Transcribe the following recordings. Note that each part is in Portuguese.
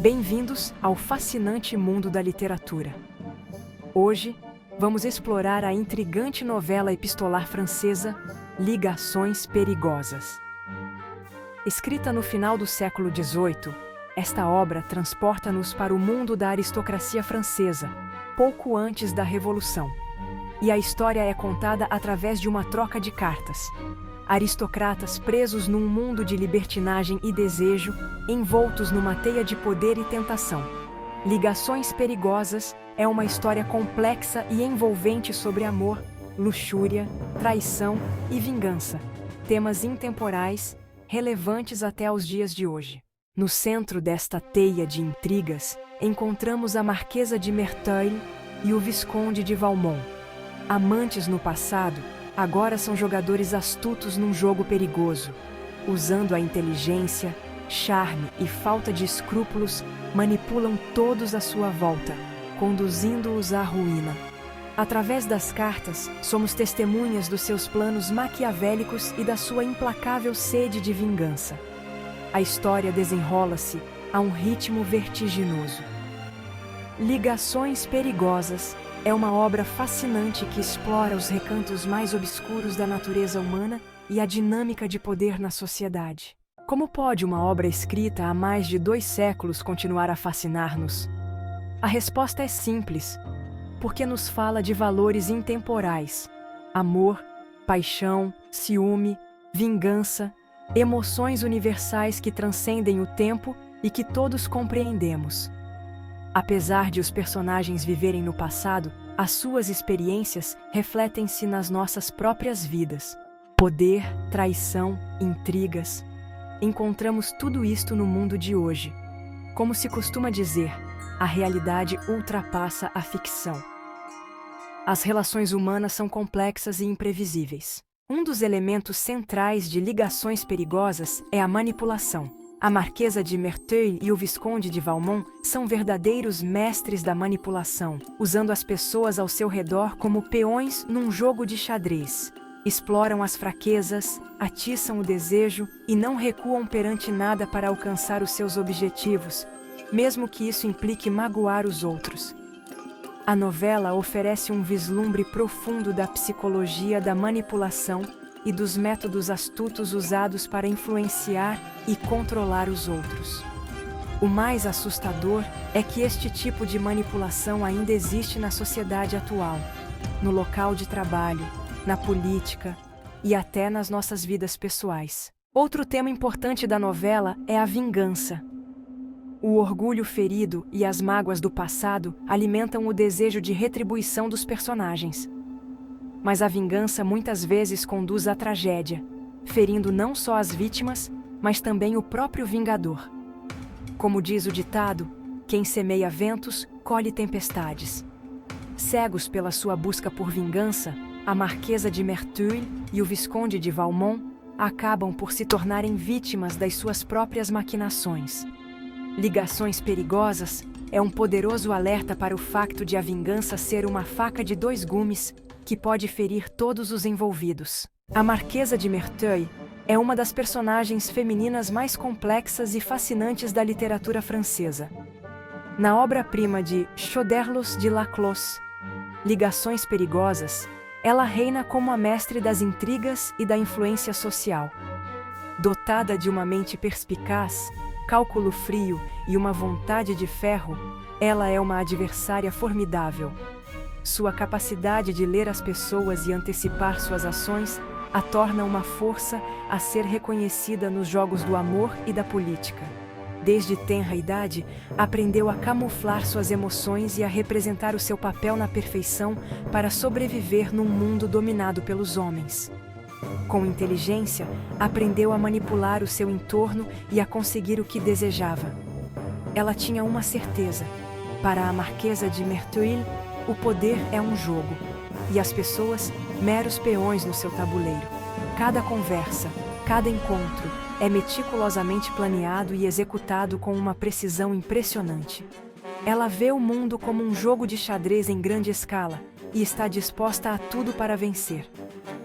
Bem-vindos ao fascinante mundo da literatura. Hoje, vamos explorar a intrigante novela epistolar francesa Ligações Perigosas. Escrita no final do século XVIII, esta obra transporta-nos para o mundo da aristocracia francesa, pouco antes da Revolução. E a história é contada através de uma troca de cartas. Aristocratas presos num mundo de libertinagem e desejo, envoltos numa teia de poder e tentação. Ligações Perigosas é uma história complexa e envolvente sobre amor, luxúria, traição e vingança. Temas intemporais, relevantes até aos dias de hoje. No centro desta teia de intrigas, encontramos a Marquesa de Merteuil e o Visconde de Valmont. Amantes no passado, agora são jogadores astutos num jogo perigoso. Usando a inteligência, charme e falta de escrúpulos, manipulam todos à sua volta, conduzindo-os à ruína. Através das cartas, somos testemunhas dos seus planos maquiavélicos e da sua implacável sede de vingança. A história desenrola-se a um ritmo vertiginoso. Ligações Perigosas é uma obra fascinante que explora os recantos mais obscuros da natureza humana e a dinâmica de poder na sociedade. Como pode uma obra escrita há mais de 2 séculos continuar a fascinar-nos? A resposta é simples, porque nos fala de valores intemporais: amor, paixão, ciúme, vingança, emoções universais que transcendem o tempo e que todos compreendemos. Apesar de os personagens viverem no passado, as suas experiências refletem-se nas nossas próprias vidas. Poder, traição, intrigas. Encontramos tudo isto no mundo de hoje. Como se costuma dizer, a realidade ultrapassa a ficção. As relações humanas são complexas e imprevisíveis. Um dos elementos centrais de Ligações Perigosas é a manipulação. A Marquesa de Merteuil e o Visconde de Valmont são verdadeiros mestres da manipulação, usando as pessoas ao seu redor como peões num jogo de xadrez. Exploram as fraquezas, atiçam o desejo e não recuam perante nada para alcançar os seus objetivos, mesmo que isso implique magoar os outros. A novela oferece um vislumbre profundo da psicologia da manipulação e dos métodos astutos usados para influenciar e controlar os outros. O mais assustador é que este tipo de manipulação ainda existe na sociedade atual, no local de trabalho, na política e até nas nossas vidas pessoais. Outro tema importante da novela é a vingança. O orgulho ferido e as mágoas do passado alimentam o desejo de retribuição dos personagens. Mas a vingança muitas vezes conduz à tragédia, ferindo não só as vítimas, mas também o próprio vingador. Como diz o ditado, quem semeia ventos, colhe tempestades. Cegos pela sua busca por vingança, a Marquesa de Merteuil e o Visconde de Valmont acabam por se tornarem vítimas das suas próprias maquinações. Ligações Perigosas é um poderoso alerta para o facto de a vingança ser uma faca de 2 gumes que pode ferir todos os envolvidos. A Marquesa de Merteuil é uma das personagens femininas mais complexas e fascinantes da literatura francesa. Na obra-prima de Choderlos de Laclos, Ligações Perigosas, ela reina como a mestre das intrigas e da influência social. Dotada de uma mente perspicaz, cálculo frio e uma vontade de ferro, ela é uma adversária formidável. Sua capacidade de ler as pessoas e antecipar suas ações a torna uma força a ser reconhecida nos jogos do amor e da política. Desde tenra idade, aprendeu a camuflar suas emoções e a representar o seu papel na perfeição para sobreviver num mundo dominado pelos homens. Com inteligência, aprendeu a manipular o seu entorno e a conseguir o que desejava. Ela tinha uma certeza: para a Marquesa de Merteuil, o poder é um jogo, e as pessoas, meros peões no seu tabuleiro. Cada conversa, cada encontro, é meticulosamente planeado e executado com uma precisão impressionante. Ela vê o mundo como um jogo de xadrez em grande escala, e está disposta a tudo para vencer.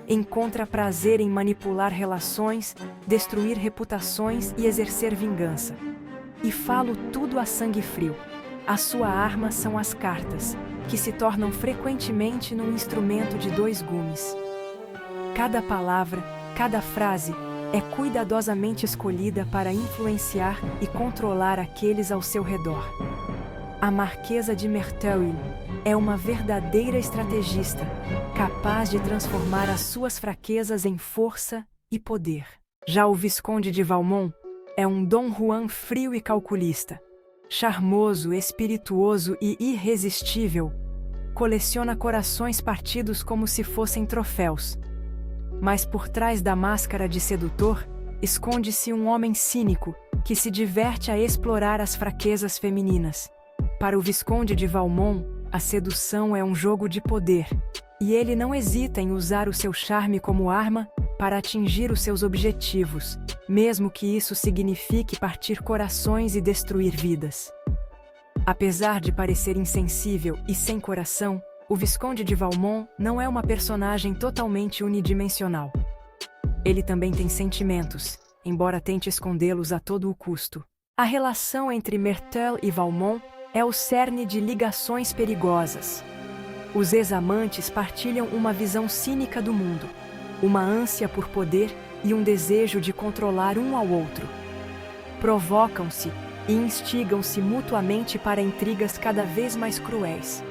Encontra prazer em manipular relações, destruir reputações e exercer vingança. E falo tudo a sangue frio. A sua arma são as cartas, que se tornam frequentemente num instrumento de 2 gumes. Cada palavra, cada frase, é cuidadosamente escolhida para influenciar e controlar aqueles ao seu redor. A Marquesa de Merteuil é uma verdadeira estrategista, capaz de transformar as suas fraquezas em força e poder. Já o Visconde de Valmont é um Dom Juan frio e calculista, charmoso, espirituoso e irresistível. Coleciona corações partidos como se fossem troféus. Mas por trás da máscara de sedutor, esconde-se um homem cínico que se diverte a explorar as fraquezas femininas. Para o Visconde de Valmont, a sedução é um jogo de poder, e ele não hesita em usar o seu charme como arma para atingir os seus objetivos, mesmo que isso signifique partir corações e destruir vidas. Apesar de parecer insensível e sem coração, o Visconde de Valmont não é uma personagem totalmente unidimensional. Ele também tem sentimentos, embora tente escondê-los a todo o custo. A relação entre Merteuil e Valmont é o cerne de ligações perigosas. Os ex-amantes partilham uma visão cínica do mundo, uma ânsia por poder e um desejo de controlar um ao outro. Provocam-se e instigam-se mutuamente para intrigas cada vez mais cruéis.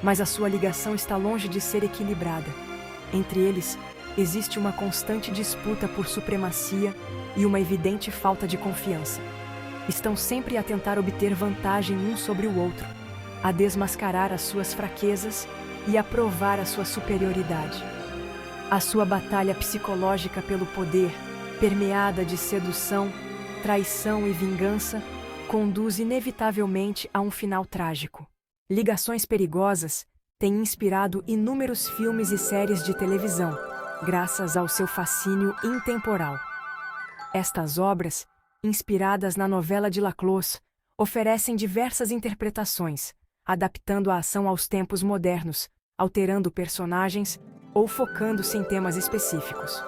Mas a sua ligação está longe de ser equilibrada. Entre eles, existe uma constante disputa por supremacia e uma evidente falta de confiança. Estão sempre a tentar obter vantagem um sobre o outro, a desmascarar as suas fraquezas e a provar a sua superioridade. A sua batalha psicológica pelo poder, permeada de sedução, traição e vingança, conduz inevitavelmente a um final trágico. Ligações Perigosas tem inspirado inúmeros filmes e séries de televisão, graças ao seu fascínio intemporal. Estas obras, inspiradas na novela de Laclos, oferecem diversas interpretações, adaptando a ação aos tempos modernos, alterando personagens ou focando-se em temas específicos.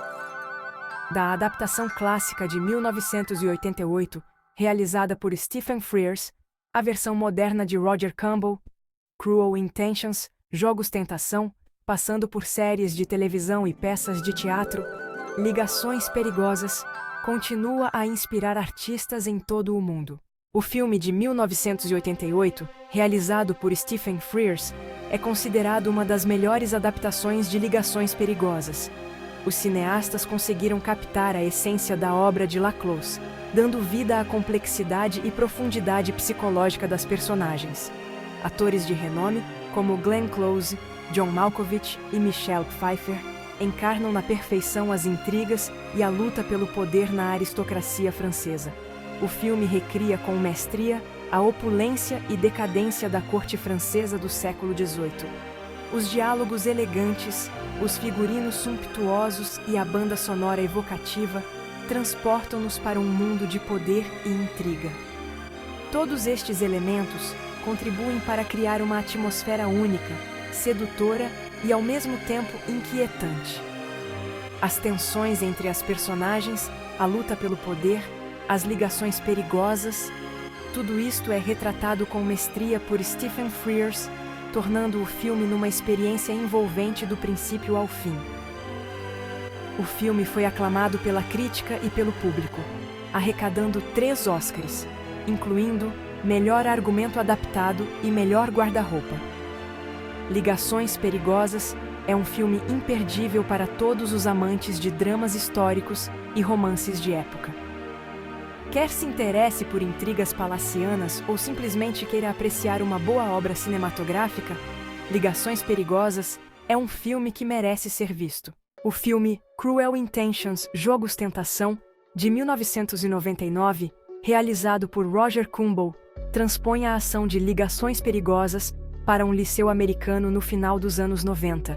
Da adaptação clássica de 1988, realizada por Stephen Frears, a versão moderna de Roger Campbell, Cruel Intentions, Jogos Tentação, passando por séries de televisão e peças de teatro, Ligações Perigosas, continua a inspirar artistas em todo o mundo. O filme de 1988, realizado por Stephen Frears, é considerado uma das melhores adaptações de Ligações Perigosas. Os cineastas conseguiram captar a essência da obra de Laclos, dando vida à complexidade e profundidade psicológica das personagens. Atores de renome, como Glenn Close, John Malkovich e Michelle Pfeiffer, encarnam na perfeição as intrigas e a luta pelo poder na aristocracia francesa. O filme recria com mestria a opulência e decadência da corte francesa do século XVIII. Os diálogos elegantes, os figurinos sumptuosos e a banda sonora evocativa transportam-nos para um mundo de poder e intriga. Todos estes elementos contribuem para criar uma atmosfera única, sedutora e ao mesmo tempo inquietante. As tensões entre as personagens, a luta pelo poder, as ligações perigosas, tudo isto é retratado com mestria por Stephen Frears, tornando o filme numa experiência envolvente do princípio ao fim. O filme foi aclamado pela crítica e pelo público, arrecadando 3 Oscars, incluindo Melhor Argumento Adaptado e Melhor Guarda-roupa. Ligações Perigosas é um filme imperdível para todos os amantes de dramas históricos e romances de época. Quer se interesse por intrigas palacianas ou simplesmente queira apreciar uma boa obra cinematográfica, Ligações Perigosas é um filme que merece ser visto. O filme Cruel Intentions, Jogos Tentação, de 1999, realizado por Roger Campbell, transpõe a ação de Ligações Perigosas para um liceu americano no final dos anos 90.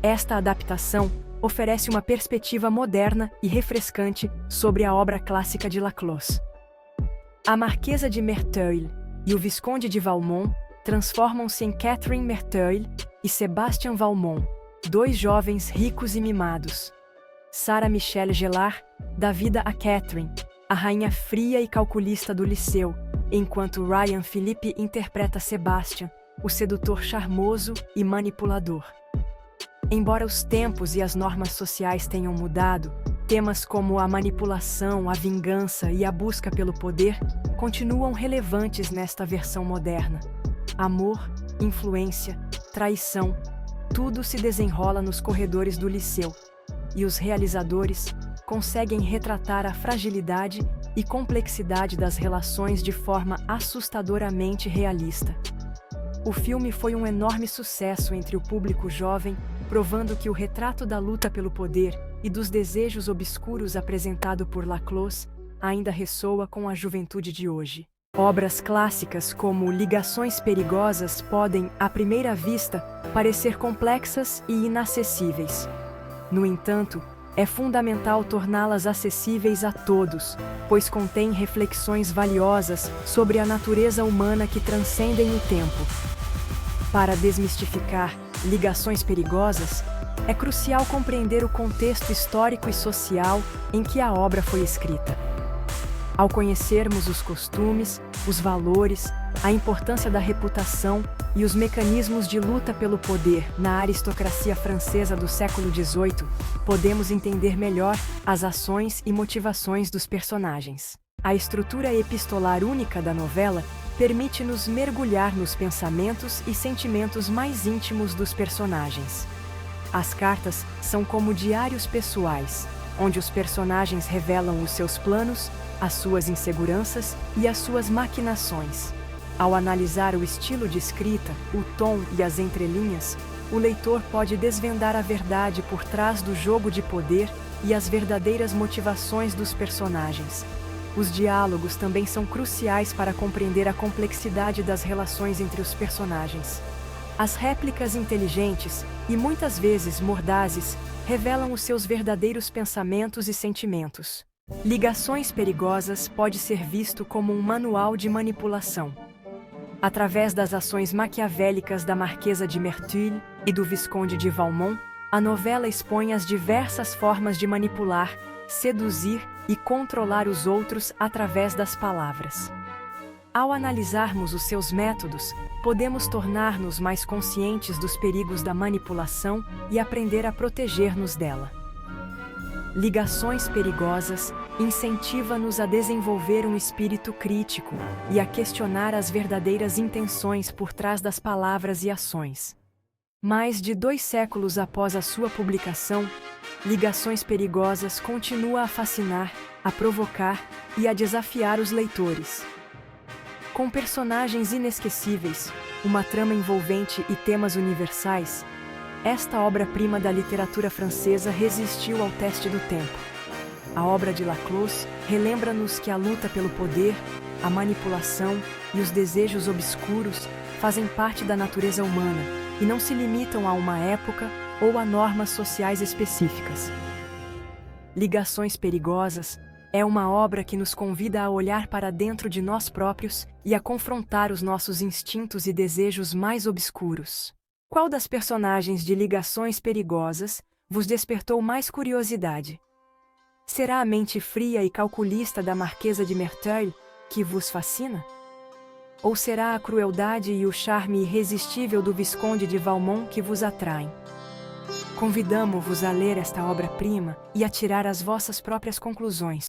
Esta adaptação oferece uma perspectiva moderna e refrescante sobre a obra clássica de Laclos. A Marquesa de Merteuil e o Visconde de Valmont transformam-se em Catherine Merteuil e Sebastian Valmont, 2 jovens ricos e mimados. Sarah Michelle Gellar dá vida a Catherine, a rainha fria e calculista do Liceu, enquanto Ryan Phillippe interpreta Sebastian, o sedutor charmoso e manipulador. Embora os tempos e as normas sociais tenham mudado, temas como a manipulação, a vingança e a busca pelo poder continuam relevantes nesta versão moderna. Amor, influência, traição, tudo se desenrola nos corredores do Liceu, e os realizadores conseguem retratar a fragilidade e complexidade das relações de forma assustadoramente realista. O filme foi um enorme sucesso entre o público jovem, provando que o retrato da luta pelo poder e dos desejos obscuros apresentado por Laclos ainda ressoa com a juventude de hoje. Obras clássicas como Ligações Perigosas podem, à primeira vista, parecer complexas e inacessíveis. No entanto, é fundamental torná-las acessíveis a todos, pois contém reflexões valiosas sobre a natureza humana que transcendem o tempo. Para desmistificar Ligações Perigosas, é crucial compreender o contexto histórico e social em que a obra foi escrita. Ao conhecermos os costumes, os valores, a importância da reputação e os mecanismos de luta pelo poder na aristocracia francesa do século XVIII, podemos entender melhor as ações e motivações dos personagens. A estrutura epistolar única da novela permite-nos mergulhar nos pensamentos e sentimentos mais íntimos dos personagens. As cartas são como diários pessoais, onde os personagens revelam os seus planos, as suas inseguranças e as suas maquinações. Ao analisar o estilo de escrita, o tom e as entrelinhas, o leitor pode desvendar a verdade por trás do jogo de poder e as verdadeiras motivações dos personagens. Os diálogos também são cruciais para compreender a complexidade das relações entre os personagens. As réplicas inteligentes, e muitas vezes mordazes, revelam os seus verdadeiros pensamentos e sentimentos. Ligações Perigosas pode ser visto como um manual de manipulação. Através das ações maquiavélicas da Marquesa de Merteuil e do Visconde de Valmont, a novela expõe as diversas formas de manipular, seduzir e controlar os outros através das palavras. Ao analisarmos os seus métodos, podemos tornar-nos mais conscientes dos perigos da manipulação e aprender a proteger-nos dela. Ligações Perigosas incentiva-nos a desenvolver um espírito crítico e a questionar as verdadeiras intenções por trás das palavras e ações. Mais de 2 séculos após a sua publicação, Ligações Perigosas continua a fascinar, a provocar e a desafiar os leitores. Com personagens inesquecíveis, uma trama envolvente e temas universais, esta obra-prima da literatura francesa resistiu ao teste do tempo. A obra de Laclos relembra-nos que a luta pelo poder, a manipulação e os desejos obscuros fazem parte da natureza humana e não se limitam a uma época ou a normas sociais específicas. Ligações Perigosas é uma obra que nos convida a olhar para dentro de nós próprios e a confrontar os nossos instintos e desejos mais obscuros. Qual das personagens de Ligações Perigosas vos despertou mais curiosidade? Será a mente fria e calculista da Marquesa de Merteuil que vos fascina? Ou será a crueldade e o charme irresistível do Visconde de Valmont que vos atraem? Convidamo-vos a ler esta obra-prima e a tirar as vossas próprias conclusões.